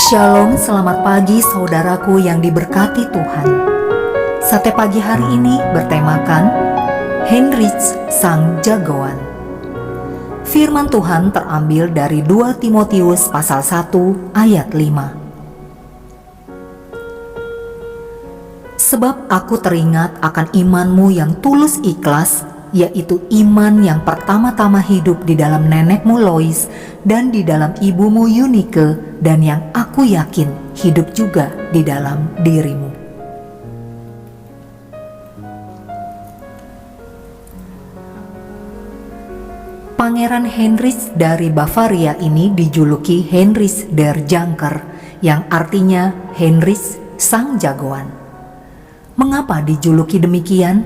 Shalom, selamat pagi saudaraku yang diberkati Tuhan. Sate pagi hari ini bertemakan Heinrich Sang Jagoan. Firman Tuhan terambil dari 2 Timotius pasal 1 ayat 5. Sebab aku teringat akan imanmu yang tulus ikhlas, yaitu iman yang pertama-tama hidup di dalam nenekmu Lois dan di dalam ibumu Eunike, dan yang aku yakin hidup juga di dalam dirimu. Pangeran Heinrich dari Bavaria ini dijuluki Heinrich der Janker, yang artinya Heinrich Sang Jagoan. Mengapa dijuluki demikian?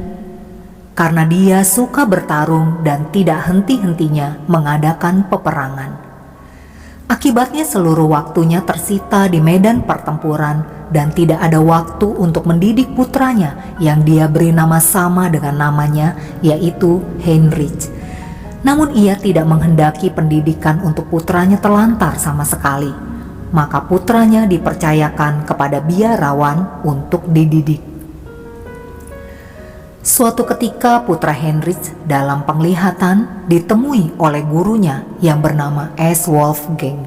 Karena dia suka bertarung dan tidak henti-hentinya mengadakan peperangan. Akibatnya seluruh waktunya tersita di medan pertempuran dan tidak ada waktu untuk mendidik putranya yang dia beri nama sama dengan namanya, yaitu Heinrich. Namun ia tidak menghendaki pendidikan untuk putranya terlantar sama sekali. Maka putranya dipercayakan kepada biarawan untuk dididik. Suatu ketika putra Heinrich dalam penglihatan ditemui oleh gurunya yang bernama S. Wolfgang.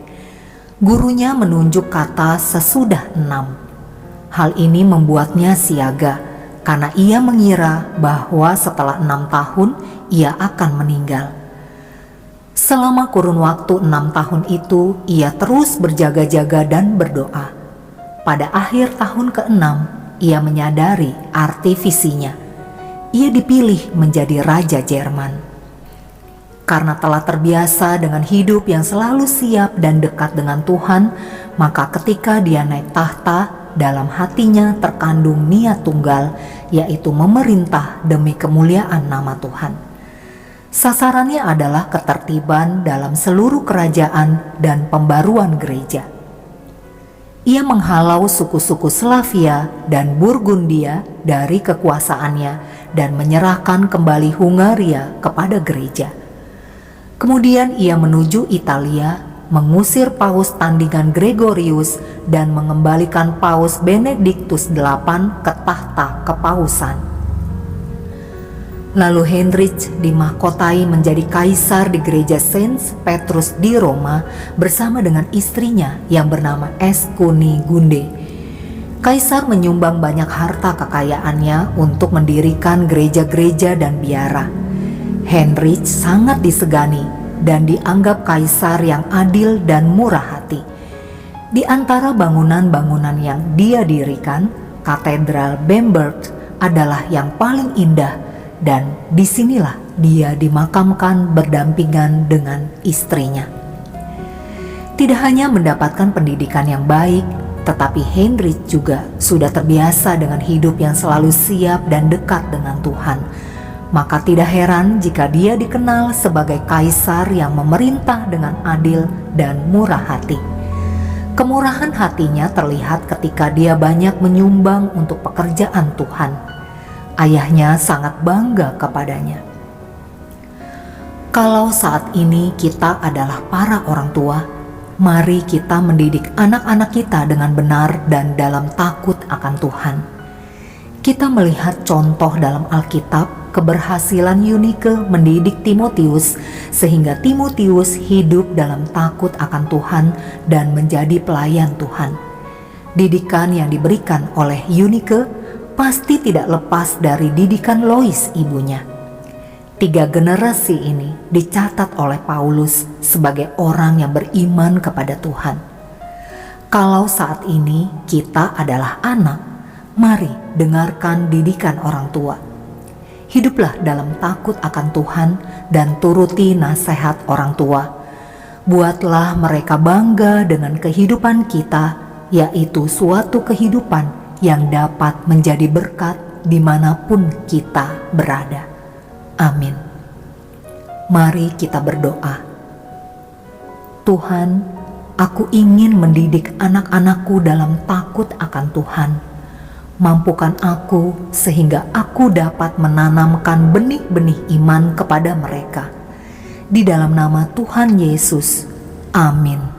Gurunya menunjuk kata sesudah 6. Hal ini membuatnya siaga karena ia mengira bahwa setelah 6 tahun ia akan meninggal. Selama kurun waktu 6 tahun itu ia terus berjaga-jaga dan berdoa. Pada akhir tahun ke-6 ia menyadari arti visinya. Ia dipilih menjadi Raja Jerman. Karena telah terbiasa dengan hidup yang selalu siap dan dekat dengan Tuhan, maka ketika dia naik tahta, dalam hatinya terkandung niat tunggal, yaitu memerintah demi kemuliaan nama Tuhan. Sasarannya adalah ketertiban dalam seluruh kerajaan dan pembaruan gereja. Ia menghalau suku-suku Slavia dan Burgundia dari kekuasaannya dan menyerahkan kembali Hungaria kepada gereja. Kemudian ia menuju Italia, mengusir Paus tandingan Gregorius dan mengembalikan Paus Benediktus VIII ke tahta kepausan. Lalu Heinrich dimahkotai menjadi kaisar di gereja Saint Petrus di Roma bersama dengan istrinya yang bernama S. Kunigunde. Kaisar menyumbang banyak harta kekayaannya untuk mendirikan gereja-gereja dan biara. Heinrich sangat disegani dan dianggap kaisar yang adil dan murah hati. Di antara bangunan-bangunan yang dia dirikan, Katedral Bamberg adalah yang paling indah, dan disinilah dia dimakamkan berdampingan dengan istrinya. Tidak hanya mendapatkan pendidikan yang baik, tetapi Heinrich juga sudah terbiasa dengan hidup yang selalu siap dan dekat dengan Tuhan. Maka tidak heran jika dia dikenal sebagai kaisar yang memerintah dengan adil dan murah hati. Kemurahan hatinya terlihat ketika dia banyak menyumbang untuk pekerjaan Tuhan. Ayahnya sangat bangga kepadanya. Kalau saat ini kita adalah para orang tua, mari kita mendidik anak-anak kita dengan benar dan dalam takut akan Tuhan. Kita melihat contoh dalam Alkitab keberhasilan Eunike mendidik Timotius sehingga Timotius hidup dalam takut akan Tuhan dan menjadi pelayan Tuhan. Didikan yang diberikan oleh Eunike pasti tidak lepas dari didikan Lois ibunya. 3 generasi ini dicatat oleh Paulus sebagai orang yang beriman kepada Tuhan. Kalau saat ini kita adalah anak, mari dengarkan didikan orang tua. Hiduplah dalam takut akan Tuhan dan turuti nasihat orang tua. Buatlah mereka bangga dengan kehidupan kita, yaitu suatu kehidupan yang dapat menjadi berkat dimanapun kita berada. Amin. Mari kita berdoa. Tuhan, aku ingin mendidik anak-anakku dalam takut akan Tuhan. Mampukan aku sehingga aku dapat menanamkan benih-benih iman kepada mereka. Di dalam nama Tuhan Yesus. Amin.